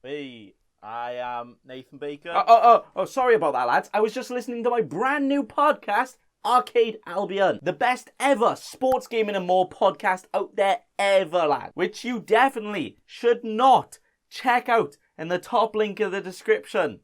Hey, I am Nathan Baker. Oh, sorry about that, lads. I was just listening to my brand new podcast, Arcade Albion. The best ever sports gaming and more podcast out there ever, lad. Which you definitely should not check out in the top link of the description.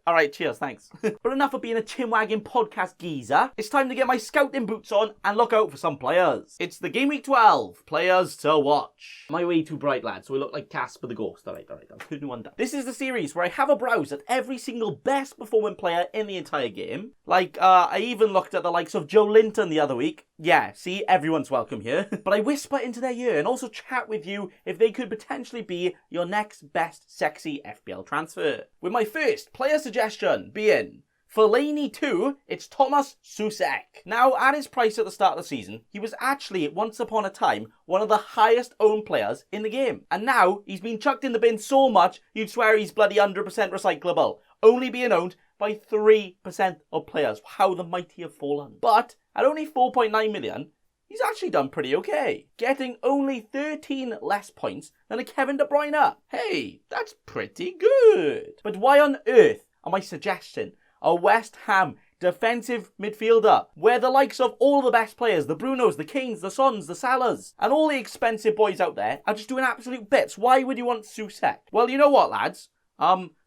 Alright, cheers, thanks. But enough of being a chinwagging podcast geezer. It's time to get my scouting boots on and look out for some players. It's the Gameweek 12 players to watch. Am I way too bright, lads? So we look like Casper the Ghost. Alright, I'm putting one down. This is the series where I have a browse at every single best performing player in the entire game. Like, I even looked at the likes of Joe Linton the other week. Yeah, see, everyone's welcome here. But I whisper into their ear and also chat with you if they could potentially be your next best sexy FPL transfer. With my first player suggestion being, for Laney 2, it's Thomas SOUCEK. Now, at his price at the start of the season, he was actually, once upon a time, one of the highest owned players in the game. And now, he's been chucked in the bin so much, you'd swear he's bloody 100% recyclable. Only being owned by 3% of players. How the mighty have fallen. But at only 4.9 million, he's actually done pretty okay, getting only 13 less points than a Kevin De Bruyne. Hey, that's pretty good. But why on earth am I suggesting a West Ham defensive midfielder where the likes of all the best players, the Brunos, the Kanes, the Sons, the Salahs, and all the expensive boys out there are just doing absolute bits? Why would you want SOUCEK? Well, you know what, lads?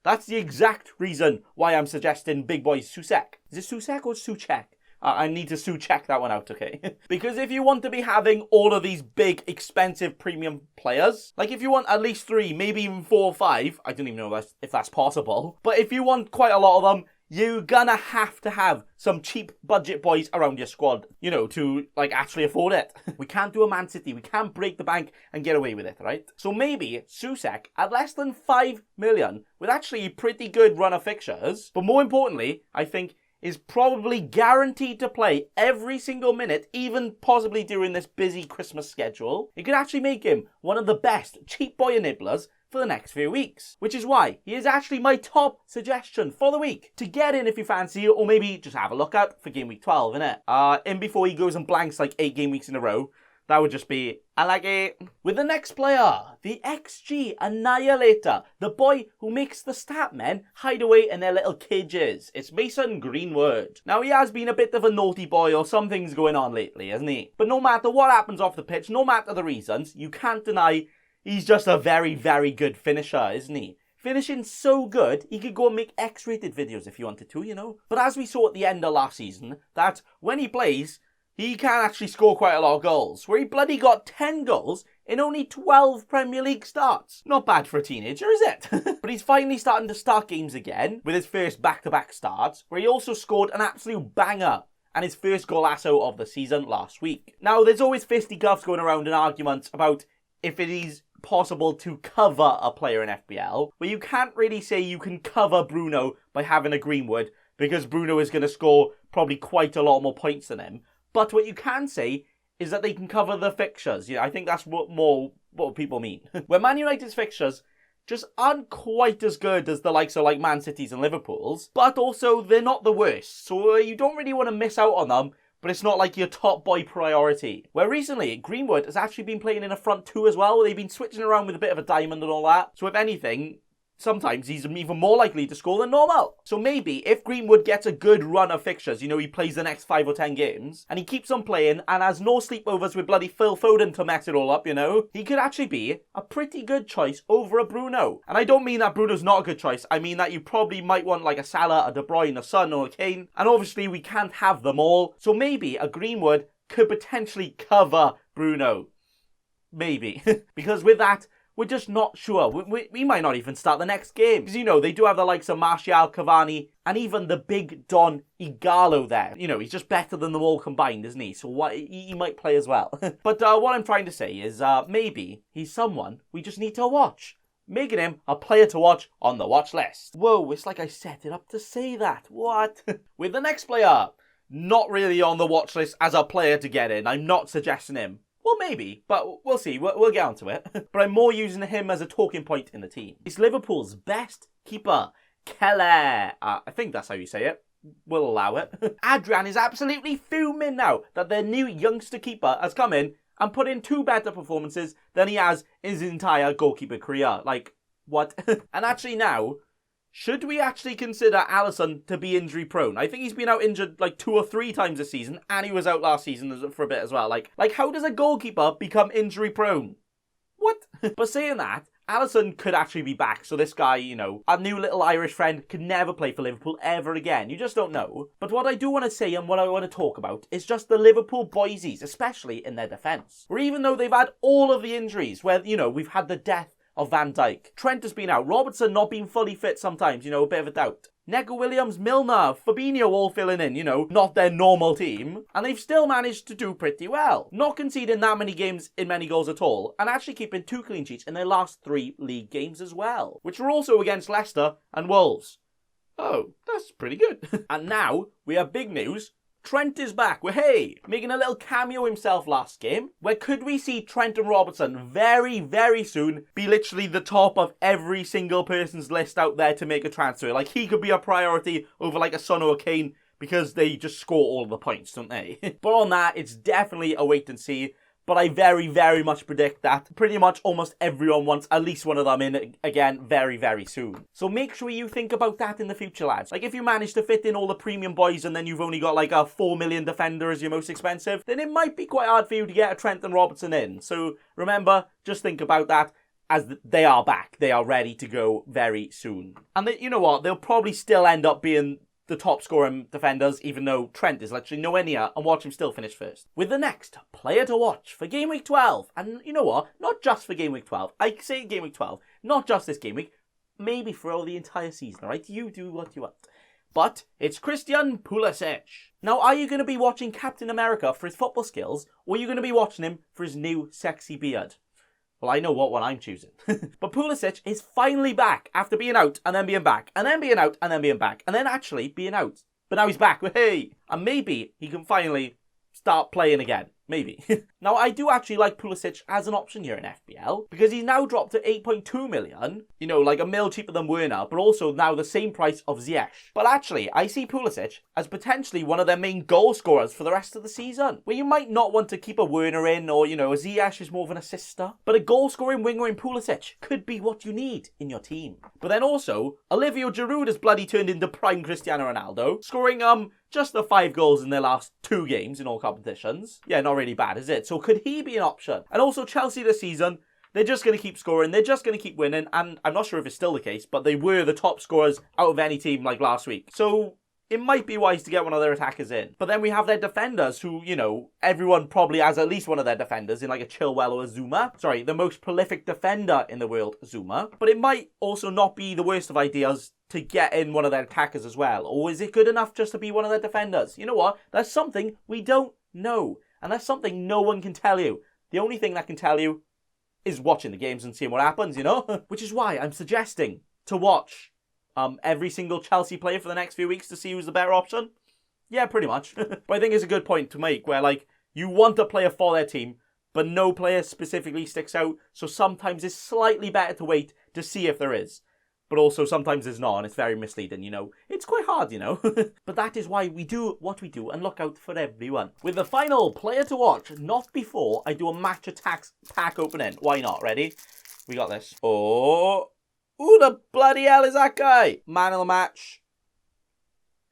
That's the exact reason why I'm suggesting big boy SOUCEK. Is it SOUCEK or SOUCEK? I need to check that one out, okay? Because if you want to be having all of these big, expensive premium players, like if you want at least 3, maybe even 4 or 5, I don't even know if that's possible, but if you want quite a lot of them, you're gonna have to have some cheap budget boys around your squad, you know, to like actually afford it. We can't do a Man City, we can't break the bank and get away with it, right? So maybe SOUCEK at less than 5 million with actually pretty good run of fixtures, but more importantly, I think is probably guaranteed to play every single minute, even possibly during this busy Christmas schedule. It could actually make him one of the best cheap boy enablers for the next few weeks. Which is why he is actually my top suggestion for the week to get in if you fancy, or maybe just have a look out for Game Week 12, innit? In before he goes and blanks like 8 game weeks in a row. That would just be, I like it. With the next player, the XG Annihilator, the boy who makes the stat men hide away in their little cages. It's Mason Greenwood. Now, he has been a bit of a naughty boy, or something's going on lately, hasn't he? But no matter what happens off the pitch, no matter the reasons, you can't deny he's just a very, very good finisher, isn't he? Finishing so good, he could go and make X-rated videos if he wanted to, you know? But as we saw at the end of last season, that when he plays, he can actually score quite a lot of goals, where he bloody got 10 goals in only 12 Premier League starts. Not bad for a teenager, is it? But he's finally starting to start games again, with his first back-to-back starts, where he also scored an absolute banger and his first golasso of the season last week. Now, there's always fisticuffs going around and arguments about if it is possible to cover a player in FPL, but you can't really say you can cover Bruno by having a Greenwood, because Bruno is going to score probably quite a lot more points than him. But what you can say is that they can cover the fixtures. Yeah, I think that's what people mean. Where Man United's fixtures just aren't quite as good as the likes of like Man City's and Liverpool's, but also they're not the worst. So you don't really want to miss out on them, but it's not like your top boy priority. Where recently, Greenwood has actually been playing in a front 2 as well, where they've been switching around with a bit of a diamond and all that. So if anything, sometimes he's even more likely to score than normal. So maybe if Greenwood gets a good run of fixtures, you know, he plays the next 5 or 10 games, and he keeps on playing and has no sleepovers with bloody Phil Foden to mess it all up, you know, he could actually be a pretty good choice over a Bruno. And I don't mean that Bruno's not a good choice. I mean that you probably might want like a Salah, a De Bruyne, a Son, or a Kane. And obviously we can't have them all. So maybe a Greenwood could potentially cover Bruno. Maybe. Because with that, we're just not sure. We might not even start the next game. Because, you know, they do have the likes of Martial, Cavani, and even the big Don Igalo there. You know, he's just better than them all combined, isn't he? So he might play as well. But what I'm trying to say is maybe he's someone we just need to watch, making him a player to watch on the watch list. Whoa, it's like I set it up to say that. What? With the next player, not really on the watch list as a player to get in. I'm not suggesting him. Well, maybe, but we'll see. We'll get onto it. But I'm more using him as a talking point in the team. It's Liverpool's best keeper, KELLEHER. I think that's how you say it. We'll allow it. Adrian is absolutely fuming now that their new youngster keeper has come in and put in 2 better performances than he has in his entire goalkeeper career. Like, What? And actually now, should we actually consider Alisson to be injury prone? I think he's been out injured like 2 or 3 times this season, and he was out last season for a bit as well. Like how does a goalkeeper become injury prone? What? But saying that, Alisson could actually be back, so this guy, you know, our new little Irish friend, could never play for Liverpool ever again. You just don't know. But what I do want to say and what I want to talk about is just the Liverpool boysies, especially in their defence. Where even though they've had all of the injuries, where, you know, we've had the death of Van Dijk, Trent has been out, Robertson not being fully fit sometimes, you know, a bit of a doubt. Neco Williams, Milner, Fabinho all filling in, you know, not their normal team. And they've still managed to do pretty well. Not conceding that many games in many goals at all. And actually keeping 2 clean sheets in their last 3 league games as well. Which were also against Leicester and Wolves. Oh, that's pretty good. And now, we have big news. Trent is back. Well, hey, making a little cameo himself last game. Where could we see Trent and Robertson very, very soon be literally the top of every single person's list out there to make a transfer? Like, he could be a priority over like a Son or a Kane because they just score all the points, don't they? But on that, it's definitely a wait and see. But I very, very much predict that pretty much almost everyone wants at least one of them in again very, very soon. So make sure you think about that in the future, lads. Like if you manage to fit in all the premium boys and then you've only got like a 4 million defender as your most expensive, then it might be quite hard for you to get a Trent and Robertson in. So remember, just think about that as they are back. They are ready to go very soon. And you know what? They'll probably still end up being the top scoring defenders, even though Trent is literally nowhere near, and watch him still finish first. With the next player to watch for Game Week 12. And you know what? Not just for Game Week 12. I say Game Week 12. Not just this Game Week. Maybe for all the entire season, alright? You do what you want. But it's Christian Pulisic. Now, are you going to be watching Captain America for his football skills, or are you going to be watching him for his new sexy beard? Well, I know what one I'm choosing. But Pulisic is finally back after being out and then being back and then being out and then being back and then actually being out. But now he's back. Hey! And maybe he can finally start playing again. Maybe. Now, I do actually like Pulisic as an option here in FPL because he's now dropped to 8.2 million. You know, like a mil cheaper than Werner, but also now the same price of Ziyech. But actually, I see Pulisic as potentially one of their main goal scorers for the rest of the season. Where you might not want to keep a Werner in or, you know, a Ziyech is more of an assister. But a goal-scoring winger in Pulisic could be what you need in your team. But then also, Olivier Giroud has bloody turned into prime Cristiano Ronaldo, scoring, just the 5 goals in their last 2 games in all competitions. Yeah, not really bad, is it? So could he be an option? And also Chelsea this season, they're just going to keep scoring. They're just going to keep winning. And I'm not sure if it's still the case, but they were the top scorers out of any team like last week. So it might be wise to get one of their attackers in. But then we have their defenders who, you know, everyone probably has at least one of their defenders in like a Chilwell or a Zuma. Sorry, the most prolific defender in the world, Zuma. But it might also not be the worst of ideas to get in one of their attackers as well. Or is it good enough just to be one of their defenders? You know what? That's something we don't know. And that's something no one can tell you. The only thing that can tell you is watching the games and seeing what happens, you know? Which is why I'm suggesting to watch every single Chelsea player for the next few weeks to see who's the better option. Yeah, pretty much. But I think it's a good point to make where, like, you want a player for their team, but no player specifically sticks out. So sometimes it's slightly better to wait to see if there is. But also sometimes it's not, and it's very misleading, you know. It's quite hard, you know. But that is why we do what we do and look out for everyone. With the final player to watch, not before I do a match attack pack opening. Why not? Ready? We got this. Oh. Who the bloody hell is that guy? Man of the match.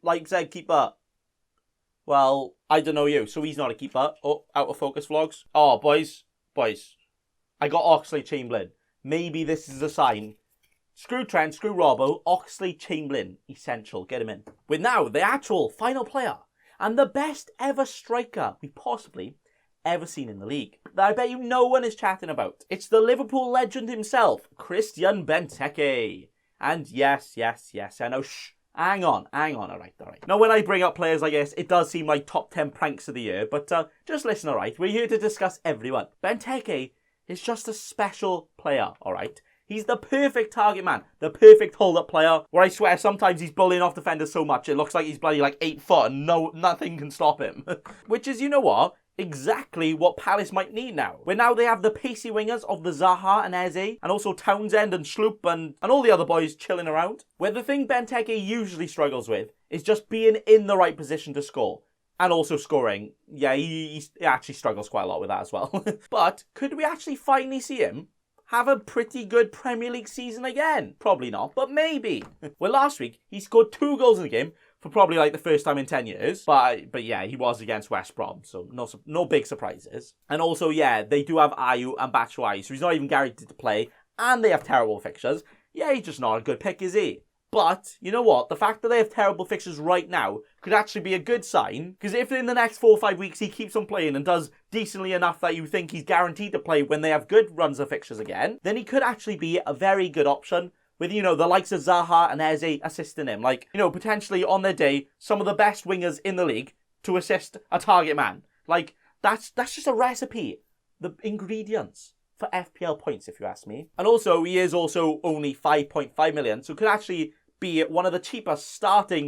Leipzig keeper. Well, I don't know you, so he's not a keeper. Oh, out of focus vlogs. Oh, boys. I got Oxlade-Chamberlain. Maybe this is a sign. Screw Trent, screw Robbo, Oxlade-Chamberlain, essential, get him in. With now the actual final player, and the best ever striker we possibly ever seen in the league, that I bet you no one is chatting about. It's the Liverpool legend himself, Christian Benteke. And yes, I know, hang on, alright. Now when I bring up players like this, it does seem like top 10 pranks of the year, but just listen, alright, we're here to discuss everyone. Benteke is just a special player, alright? He's the perfect target man, the perfect hold-up player, where I swear sometimes he's bullying off defenders so much it looks like he's bloody like 8 foot and nothing can stop him. Which is, you know what? Exactly what Palace might need now. Where now they have the pacey wingers of the Zaha and Eze, and also Townsend and Sloop and all the other boys chilling around. Where the thing Benteke usually struggles with is just being in the right position to score. And also scoring. Yeah, he actually struggles quite a lot with that as well. But could we actually finally see him have a pretty good Premier League season again? Probably not, but maybe. Well, last week, he scored 2 goals in the game for probably like the first time in 10 years. But yeah, he was against West Brom, so no big surprises. And also, yeah, they do have Ayew and Batshuayi, so he's not even guaranteed to play, and they have terrible fixtures. Yeah, he's just not a good pick, is he? But, you know what? The fact that they have terrible fixtures right now could actually be a good sign. Because if in the next 4 or 5 weeks he keeps on playing and does decently enough that you think he's guaranteed to play when they have good runs of fixtures again, then he could actually be a very good option with, you know, the likes of Zaha and Eze assisting him. Like, you know, potentially on their day, some of the best wingers in the league to assist a target man. Like, that's just a recipe. The ingredients for FPL points, if you ask me. And also, he is also only 5.5 million, so could actually be one of the cheapest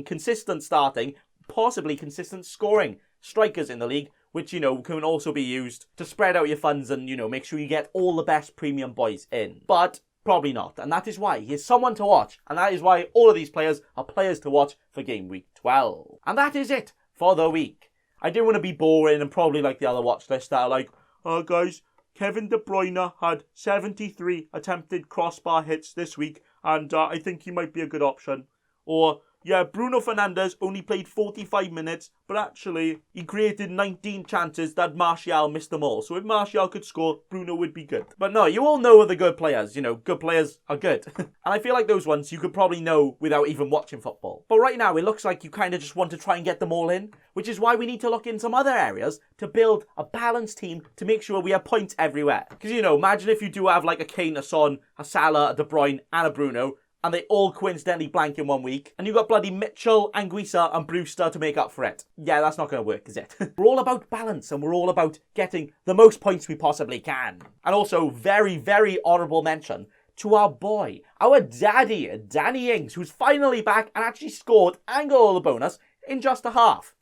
consistent starting, possibly consistent scoring strikers in the league, which, you know, can also be used to spread out your funds and, you know, make sure you get all the best premium boys in. But probably not. And that is why he is someone to watch. And that is why all of these players are players to watch for Game Week 12. And that is it for the week. I didn't want to be boring and probably like the other watch lists that are like, oh guys, Kevin De Bruyne had 73 attempted crossbar hits this week, and I think he might be a good option. Or, yeah, Bruno Fernandes only played 45 minutes, but actually he created 19 chances that Martial missed them all. So if Martial could score, Bruno would be good. But no, you all know the good players. You know, good players are good. And I feel like those ones you could probably know without even watching football. But right now, it looks like you kind of just want to try and get them all in, which is why we need to look in some other areas to build a balanced team to make sure we have points everywhere. Because, you know, imagine if you do have like a Kane, a Son, a Salah, a De Bruyne, and a Bruno, and they all coincidentally blank in 1 week, and you got bloody Mitchell, Anguissa, and Brewster to make up for it. Yeah, that's not going to work, is it? We're all about balance, and we're all about getting the most points we possibly can. And also, very, very honourable mention to our boy, our daddy, Danny Ings, who's finally back and actually scored and got all the bonus in just a half.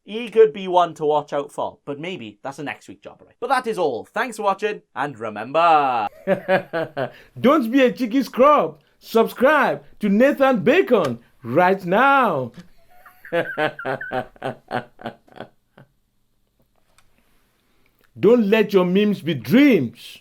He could be one to watch out for, but maybe that's a next week job, right? But that is all. Thanks for watching, and remember... Don't be a cheeky scrub. Subscribe to Nathan Bacon right now. Don't let your memes be dreams.